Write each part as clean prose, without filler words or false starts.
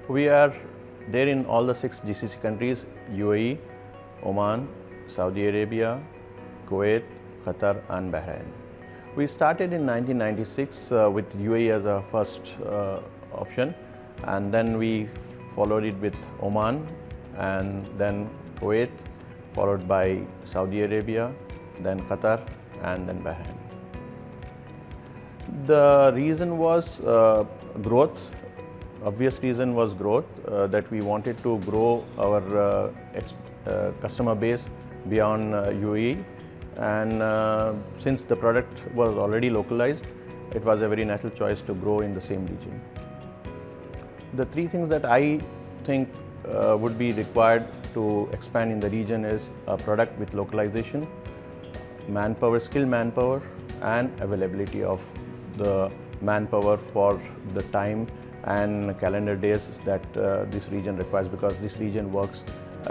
We are there in all the 6 GCC countries: UAE, Oman, Saudi Arabia, Kuwait, Qatar and Bahrain. We started in 1996 with UAE as our first option, and then we followed it with Oman, and then Kuwait, followed by Saudi Arabia, then Qatar and then Bahrain. The reason was growth. Obvious reason was growth, that we wanted to grow our customer base beyond UAE, and since the product was already localized, it was a very natural choice to grow in the same region. The 3 things that I think would be required to expand in the region is a product with localization, manpower, skilled manpower, and availability of the manpower for the time and calendar days that this region requires, because this region works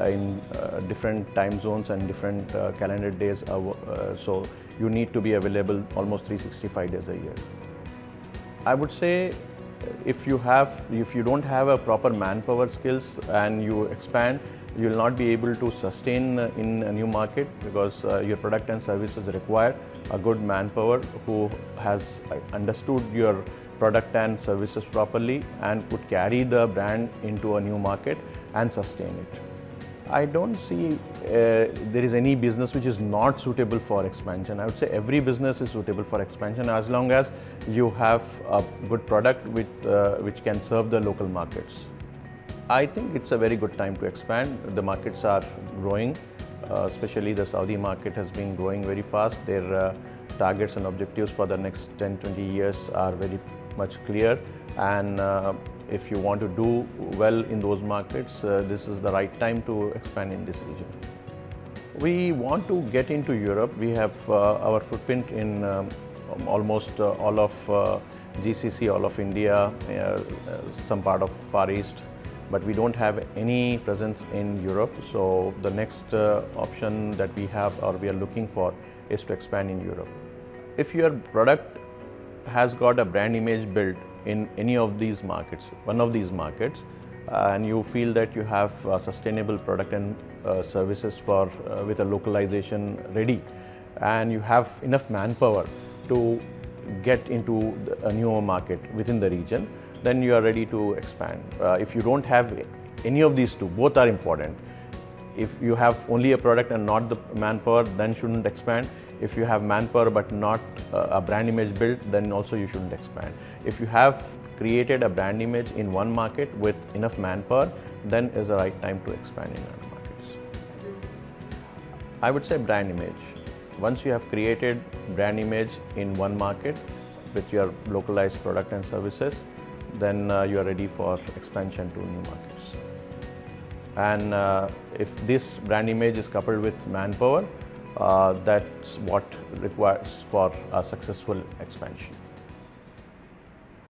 in different time zones and different calendar days, so you need to be available almost 365 days a year. I would say if you don't have a proper manpower skills and you expand, you will not be able to sustain in a new market, because your product and services require a good manpower who has understood your product and services properly and could carry the brand into a new market and sustain it. I don't see there is any business which is not suitable for expansion. I would say every business is suitable for expansion as long as you have a good product which can serve the local markets. I think it's a very good time to expand. The markets are growing, especially the Saudi market has been growing very fast. Their targets and objectives for the next 10-20 years are very much clear, and if you want to do well in those markets, this is the right time to expand in this region. We want to get into Europe. We have our footprint in almost all of GCC, all of India, some part of Far East, but we don't have any presence in Europe. So the next option that we have or we are looking for is to expand in Europe. If your product has got a brand image built in any of these markets, one of these markets, and you feel that you have a sustainable product and services for with a localization ready, and you have enough manpower to get into a newer market within the region, then you are ready to expand. If you don't have any of these 2, both are important. If you have only a product and not the manpower, then shouldn't expand. If you have manpower but not a brand image built, then also you shouldn't expand. If you have created a brand image in one market with enough manpower, then is the right time to expand in other markets. I would say brand image. Once you have created brand image in one market with your localized product and services, then you are ready for expansion to new markets. And if this brand image is coupled with manpower, that's what requires for a successful expansion.